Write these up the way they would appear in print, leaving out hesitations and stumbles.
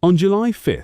On July 5,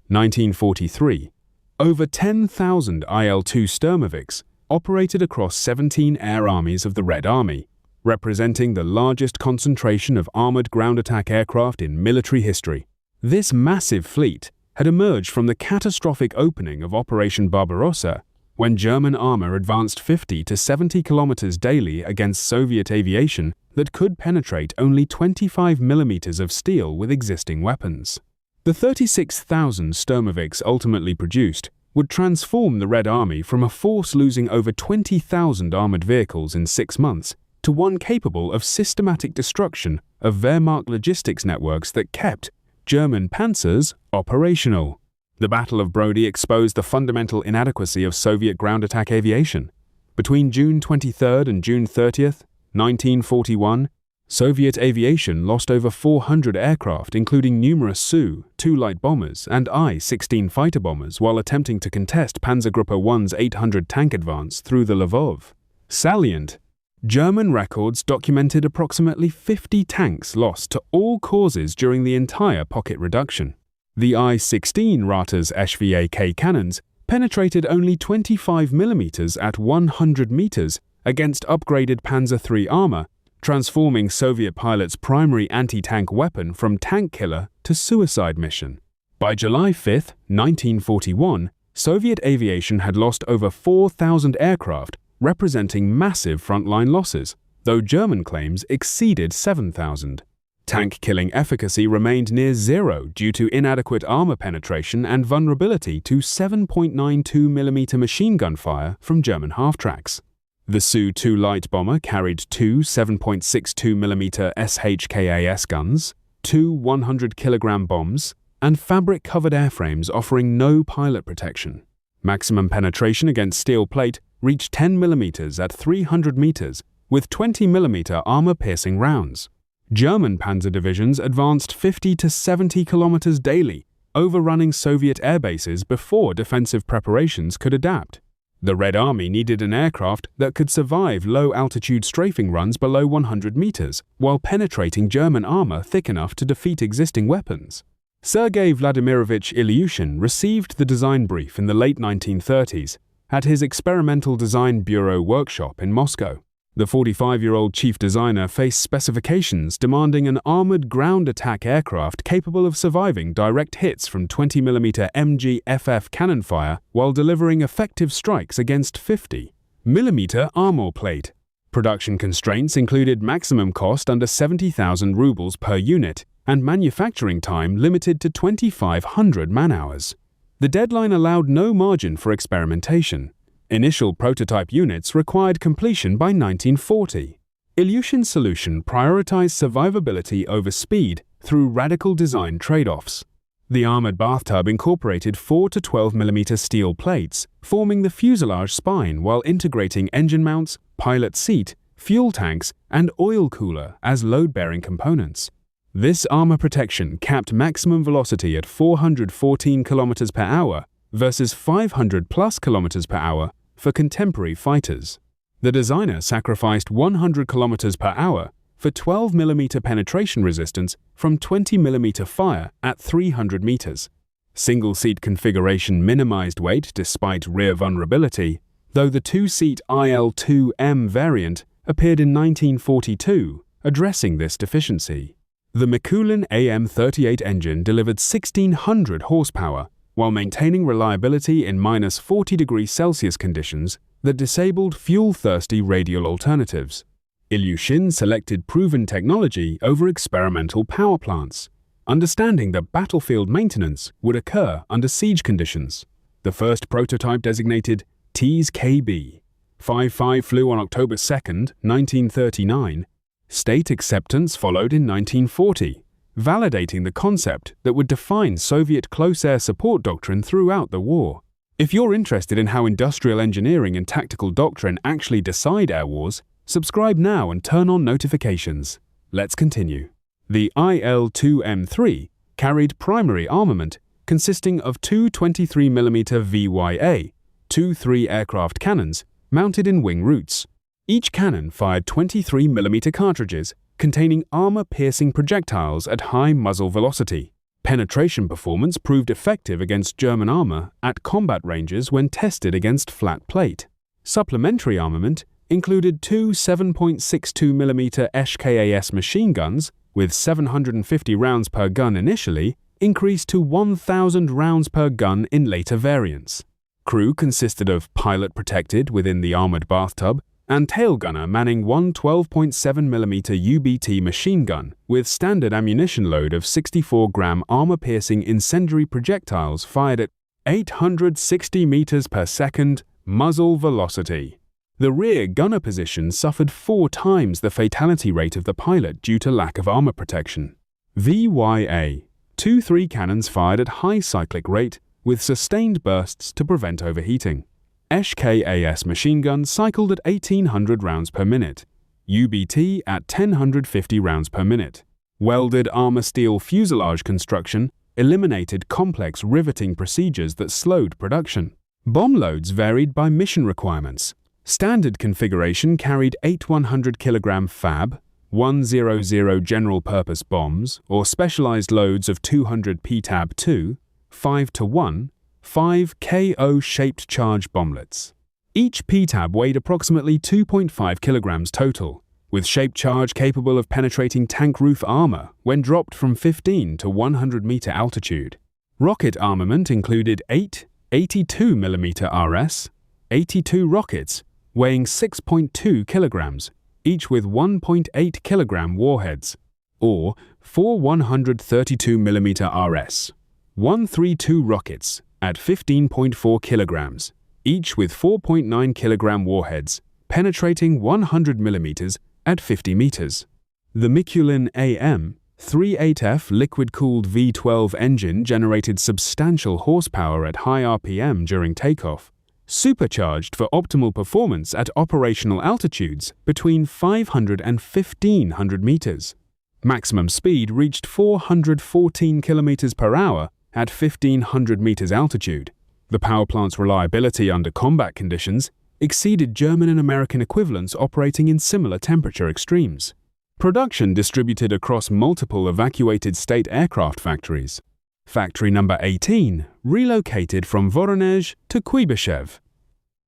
1943, over 10,000 IL-2 Sturmoviks operated across 17 air armies of the Red Army, representing the largest concentration of armored ground attack aircraft in military history. This massive fleet had emerged from the catastrophic opening of Operation Barbarossa, when German armor advanced 50 to 70 kilometers daily against Soviet aviation that could penetrate only 25 millimeters of steel with existing weapons. The 36,000 Sturmoviks ultimately produced would transform the Red Army from a force losing over 20,000 armored vehicles in 6 months to one capable of systematic destruction of Wehrmacht logistics networks that kept German panzers operational. The Battle of Brody exposed the fundamental inadequacy of Soviet ground attack aviation. Between June 23 and June 30, 1941, Soviet aviation lost over 400 aircraft, including numerous Su-2 light bombers and I-16 fighter bombers, while attempting to contest Panzergruppe 1's 800 tank advance through the Lvov salient. German records documented approximately 50 tanks lost to all causes during the entire pocket reduction. The I-16 Ratas SVAK cannons penetrated only 25 mm at 100 meters against upgraded Panzer III armor, transforming Soviet pilots' primary anti-tank weapon from tank killer to suicide mission. By July 5, 1941, Soviet aviation had lost over 4,000 aircraft, representing massive frontline losses, though German claims exceeded 7,000. Tank-killing efficacy remained near zero due to inadequate armor penetration and vulnerability to 7.92 mm machine gun fire from German half-tracks. The Su-2 light bomber carried two 7.62 mm SHKAS guns, two 100 kg bombs, and fabric-covered airframes offering no pilot protection. Maximum penetration against steel plate reached 10 mm at 300 meters, with 20 mm armor-piercing rounds. German panzer divisions advanced 50 to 70 kilometers daily, overrunning Soviet air bases before defensive preparations could adapt. The Red Army needed an aircraft that could survive low-altitude strafing runs below 100 meters, while penetrating German armor thick enough to defeat existing weapons. Sergei Vladimirovich Ilyushin received the design brief in the late 1930s at his Experimental Design Bureau workshop in Moscow. The 45-year-old chief designer faced specifications demanding an armored ground attack aircraft capable of surviving direct hits from 20 mm MG-FF cannon fire while delivering effective strikes against 50 mm armor plate. Production constraints included maximum cost under 70,000 rubles per unit and manufacturing time limited to 2,500 man-hours. The deadline allowed no margin for experimentation. Initial prototype units required completion by 1940. Ilyushin's solution prioritized survivability over speed through radical design trade-offs. The armored bathtub incorporated 4 to 12 mm steel plates, forming the fuselage spine while integrating engine mounts, pilot seat, fuel tanks, and oil cooler as load-bearing components. This armor protection capped maximum velocity at 414 km per hour versus 500 plus km per hour for contemporary fighters. The designer sacrificed 100 km per hour for 12 mm penetration resistance from 20 mm fire at 300 meters. Single-seat configuration minimized weight despite rear vulnerability, though the two-seat IL-2M variant appeared in 1942, addressing this deficiency. The Mikulin AM-38 engine delivered 1,600 horsepower while maintaining reliability in -40°C conditions that disabled fuel-thirsty radial alternatives. Ilyushin selected proven technology over experimental power plants, understanding that battlefield maintenance would occur under siege conditions. The first prototype, designated TEAS-KB 55, flew on October 2, 1939. State acceptance followed in 1940, validating the concept that would define Soviet close air support doctrine throughout the war. If you're interested in how industrial engineering and tactical doctrine actually decide air wars, subscribe now and turn on notifications. Let's continue. The IL-2M3 carried primary armament consisting of two 23mm WWII, 2-3 aircraft cannons mounted in wing roots. Each cannon fired 23mm cartridges containing armor-piercing projectiles at high muzzle velocity. Penetration performance proved effective against German armor at combat ranges when tested against flat plate. Supplementary armament included two 7.62mm HKAS machine guns with 750 rounds per gun initially, increased to 1,000 rounds per gun in later variants. Crew consisted of pilot protected within the armored bathtub and tail gunner manning one 12.7mm UBT machine gun with standard ammunition load of 64-gram armor-piercing incendiary projectiles fired at 860 meters per second muzzle velocity. The rear gunner position suffered 4 times the fatality rate of the pilot due to lack of armor protection. WWII, 2-3 cannons fired at high cyclic rate with sustained bursts to prevent overheating. HKAS machine gun cycled at 1,800 rounds per minute, UBT at 1,050 rounds per minute. Welded armor steel fuselage construction eliminated complex riveting procedures that slowed production. Bomb loads varied by mission requirements. Standard configuration carried 8 100-kilogram FAB, 100 general-purpose bombs, or specialized loads of 200 PTAB-2, 5-to-1, 5 KO-shaped charge bomblets. Each PTAB weighed approximately 2.5 kilograms total, with shaped charge capable of penetrating tank roof armor when dropped from 15 to 100-meter altitude. Rocket armament included 8 82mm RS, 82 rockets, weighing 6.2 kilograms, each with 1.8 kilogram warheads, or 4 132mm RS, 132 rockets at 15.4 kilograms, each with 4.9 kilogram warheads, penetrating 100 millimeters at 50 meters. The Mikulin AM 38F liquid-cooled V12 engine generated substantial horsepower at high RPM during takeoff, supercharged for optimal performance at operational altitudes between 500 and 1,500 meters. Maximum speed reached 414 kilometers per hour at 1,500 meters altitude. The power plant's reliability under combat conditions exceeded German and American equivalents operating in similar temperature extremes. Production distributed across multiple evacuated state aircraft factories. Factory number 18 relocated from Voronezh to Kuibyshev.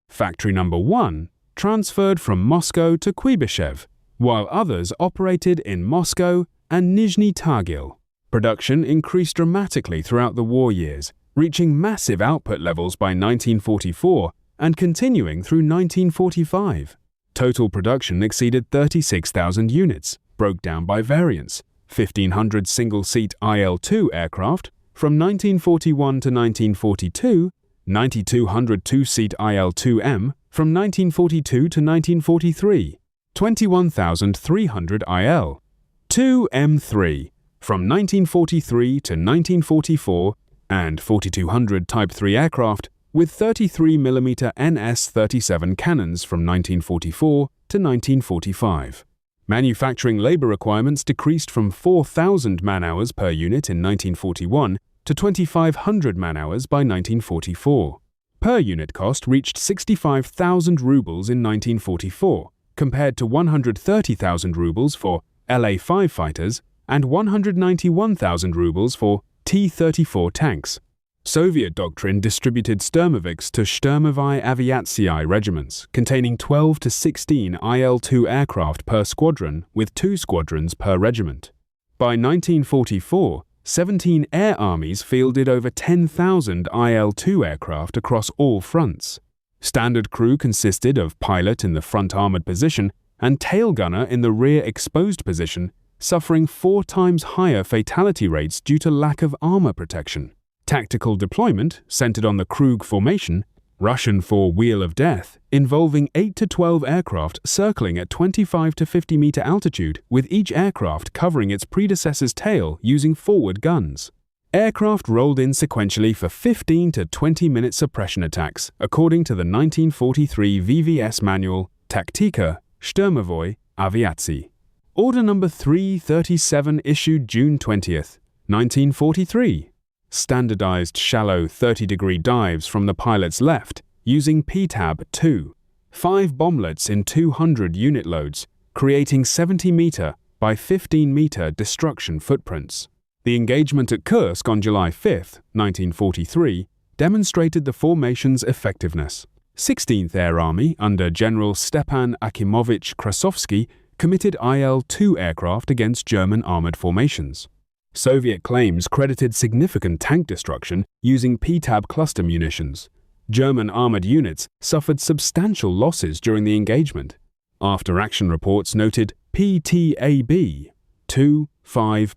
Factory number 1 transferred from Moscow to Kuibyshev, while others operated in Moscow and Nizhny Tagil. Production increased dramatically throughout the war years, reaching massive output levels by 1944 and continuing through 1945. Total production exceeded 36,000 units, broke down by variants: 1,500 single-seat IL-2 aircraft from 1941 to 1942, 9,200 two-seat IL-2M from 1942 to 1943, 21,300 IL-2M3 from 1943 to 1944, and 4,200 Type 3 aircraft with 33mm NS-37 cannons from 1944 to 1945. Manufacturing labor requirements decreased from 4,000 man-hours per unit in 1941 to 2,500 man-hours by 1944. Per unit cost reached 65,000 rubles in 1944, compared to 130,000 rubles for La-5 fighters and 191,000 rubles for T-34 tanks. Soviet doctrine distributed Sturmoviks to Sturmovik Aviation regiments, containing 12 to 16 IL-2 aircraft per squadron with 2 squadrons per regiment. By 1944, 17 air armies fielded over 10,000 IL-2 aircraft across all fronts. Standard crew consisted of pilot in the front armored position and tail gunner in the rear exposed position, suffering 4 times higher fatality rates due to lack of armor protection. Tactical deployment, centered on the Krug formation, Russian for Wheel of Death, involving 8 to 12 aircraft circling at 25 to 50 meter altitude, with each aircraft covering its predecessor's tail using forward guns. Aircraft rolled in sequentially for 15 to 20-minute suppression attacks, according to the 1943 VVS manual Taktika Sturmovik Aviacji. Order number 337 issued June 20th, 1943. Standardized shallow 30-degree dives from the pilot's left using PTAB-2, 5 bomblets in 200 unit loads, creating 70-meter by 15-meter destruction footprints. The engagement at Kursk on July 5, 1943, demonstrated the formation's effectiveness. 16th Air Army under General Stepan Akimovich Krasovsky committed IL-2 aircraft against German armored formations. Soviet claims credited significant tank destruction using PTAB cluster munitions. German armored units suffered substantial losses during the engagement. After-action reports noted PTAB 2-5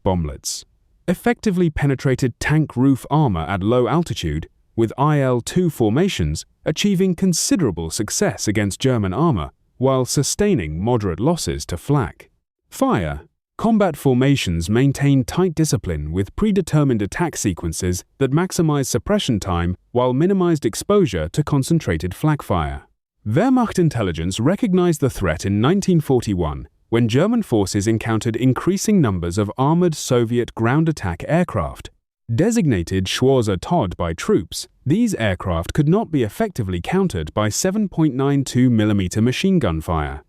bomblets effectively penetrated tank roof armor at low altitude, with IL-2 formations achieving considerable success against German armor while sustaining moderate losses to flak. Fire. Combat formations maintain tight discipline with predetermined attack sequences that maximize suppression time while minimized exposure to concentrated flak fire. Wehrmacht intelligence recognized the threat in 1941 when German forces encountered increasing numbers of armored Soviet ground attack aircraft. Designated Schwarzer Tod by troops, these aircraft could not be effectively countered by 7.92 mm machine gun fire.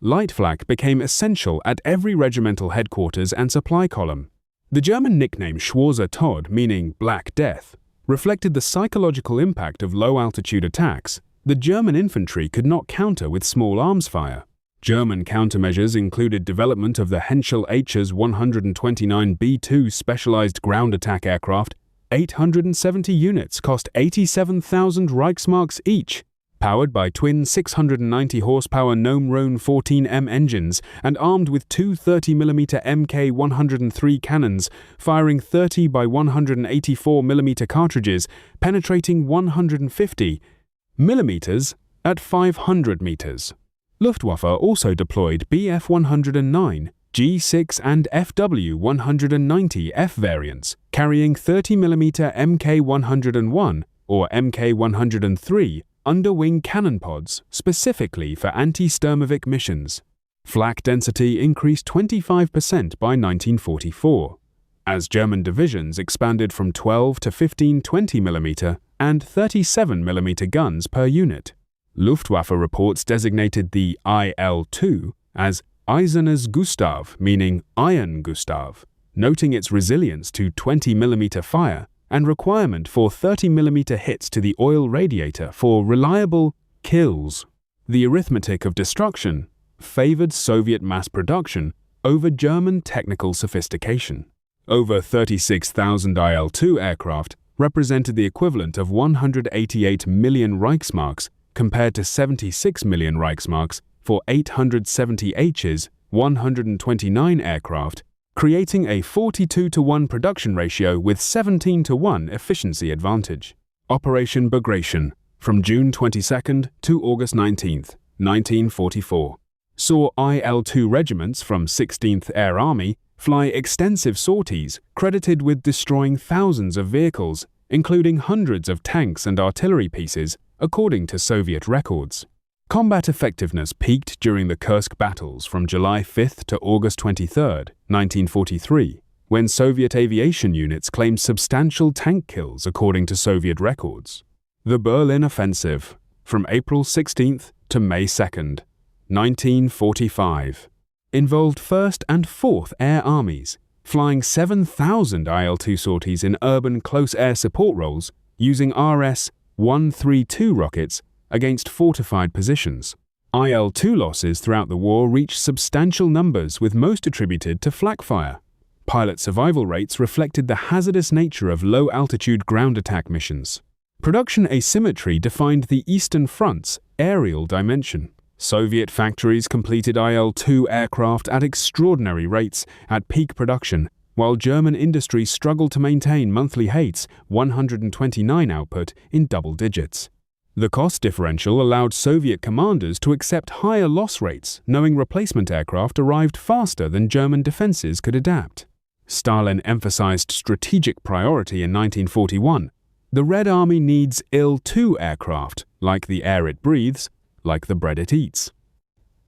Light flak became essential at every regimental headquarters and supply column. The German nickname Schwarzer Tod, meaning Black Death, reflected the psychological impact of low-altitude attacks the German infantry could not counter with small arms fire. German countermeasures included development of the Henschel Hs 129 B-2 specialized ground attack aircraft. 870 units cost 87,000 Reichsmarks each, powered by twin 690 horsepower Gnome-Rhone 14M engines and armed with two 30mm Mk103 cannons, firing 30 by 184mm cartridges, penetrating 150 mm at 500 meters. Luftwaffe also deployed Bf-109, G6 and Fw-190F variants, carrying 30mm Mk101 or Mk103 under-wing cannon pods specifically for anti-Sturmovik missions. Flak density increased 25% by 1944, as German divisions expanded from 12 to 15 20mm and 37mm guns per unit. Luftwaffe reports designated the IL-2 as Eisernes Gustav, meaning Iron Gustav, noting its resilience to 20mm fire and requirement for 30mm hits to the oil radiator for reliable kills. The arithmetic of destruction favored Soviet mass production over German technical sophistication. Over 36,000 IL-2 aircraft represented the equivalent of 188 million Reichsmarks compared to 76 million Reichsmarks for 870 Hs 129 aircraft, creating a 42-to-1 production ratio with 17-to-1 efficiency advantage. Operation Bagration, from June 22 to August 19, 1944, saw IL-2 regiments from 16th Air Army fly extensive sorties credited with destroying thousands of vehicles, including hundreds of tanks and artillery pieces, according to Soviet records. Combat effectiveness peaked during the Kursk battles from July 5 to August 23, 1943, when Soviet aviation units claimed substantial tank kills according to Soviet records. The Berlin Offensive, from April 16 to May 2, 1945, involved 1st and 4th Air Armies, flying 7,000 IL-2 sorties in urban close air support roles using RS-132 rockets against fortified positions. IL-2 losses throughout the war reached substantial numbers, with most attributed to flak fire. Pilot survival rates reflected the hazardous nature of low-altitude ground attack missions. Production asymmetry defined the Eastern Front's aerial dimension. Soviet factories completed IL-2 aircraft at extraordinary rates at peak production, while German industry struggled to maintain monthly Hates 129 output in double digits. The cost differential allowed Soviet commanders to accept higher loss rates, knowing replacement aircraft arrived faster than German defenses could adapt. Stalin emphasized strategic priority in 1941. The Red Army needs IL-2 aircraft, like the air it breathes, like the bread it eats.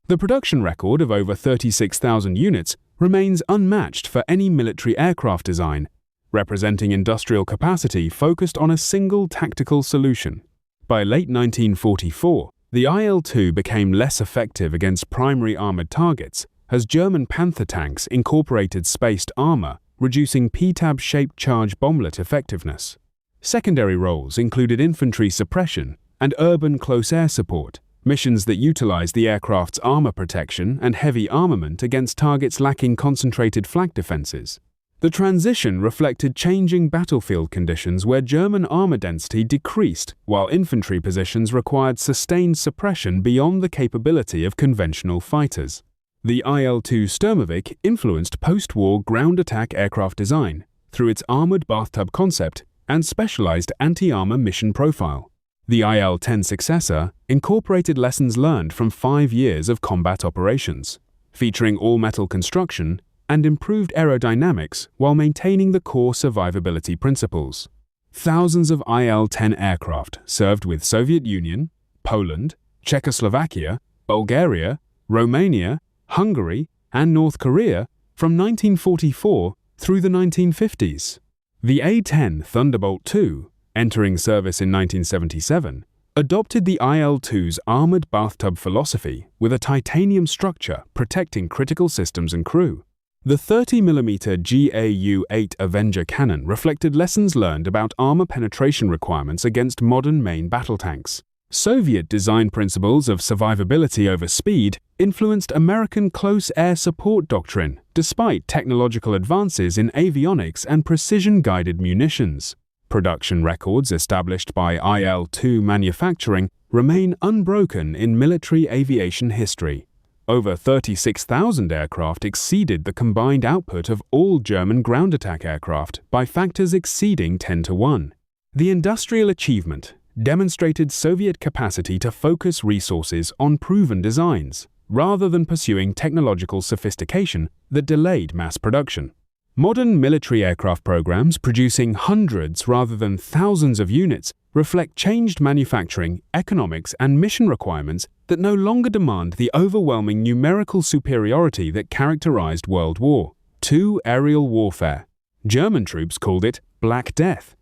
The production record of over 36,000 units remains unmatched for any military aircraft design, representing industrial capacity focused on a single tactical solution. By late 1944, the IL-2 became less effective against primary armored targets as German Panther tanks incorporated spaced armor, reducing PTAB-shaped charge bomblet effectiveness. Secondary roles included infantry suppression and urban close air support, missions that utilized the aircraft's armor protection and heavy armament against targets lacking concentrated flak defenses. The transition reflected changing battlefield conditions where German armor density decreased while infantry positions required sustained suppression beyond the capability of conventional fighters. The IL-2 Sturmovik influenced post-war ground attack aircraft design through its armored bathtub concept and specialized anti-armor mission profile. The IL-10 successor incorporated lessons learned from 5 years of combat operations, featuring all-metal construction and improved aerodynamics while maintaining the core survivability principles. Thousands of IL-10 aircraft served with Soviet Union, Poland, Czechoslovakia, Bulgaria, Romania, Hungary, and North Korea from 1944 through the 1950s. The A-10 Thunderbolt II, entering service in 1977, adopted the IL-2's armored bathtub philosophy with a titanium structure protecting critical systems and crew. The 30mm GAU-8 Avenger cannon reflected lessons learned about armor penetration requirements against modern main battle tanks. Soviet design principles of survivability over speed influenced American close air support doctrine despite technological advances in avionics and precision-guided munitions. Production records established by IL-2 manufacturing remain unbroken in military aviation history. Over 36,000 aircraft exceeded the combined output of all German ground attack aircraft by factors exceeding 10-1. The industrial achievement demonstrated Soviet capacity to focus resources on proven designs, rather than pursuing technological sophistication that delayed mass production. Modern military aircraft programs producing hundreds rather than thousands of units reflect changed manufacturing, economics, and mission requirements that no longer demand the overwhelming numerical superiority that characterized World War II aerial warfare. German troops called it Black Death.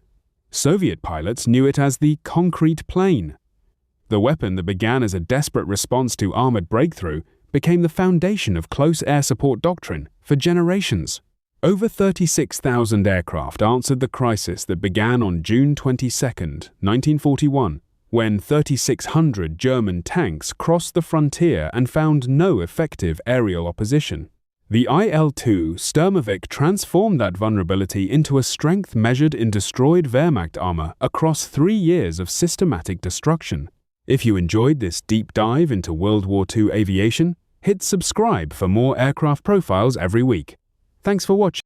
Soviet pilots knew it as the concrete plane. The weapon that began as a desperate response to armored breakthrough became the foundation of close air support doctrine for generations. Over 36,000 aircraft answered the crisis that began on June 22, 1941, when 3,600 German tanks crossed the frontier and found no effective aerial opposition. The IL-2 Sturmovik transformed that vulnerability into a strength measured in destroyed Wehrmacht armor across 3 years of systematic destruction. If you enjoyed this deep dive into World War II aviation, hit subscribe for more aircraft profiles every week. Thanks for watching.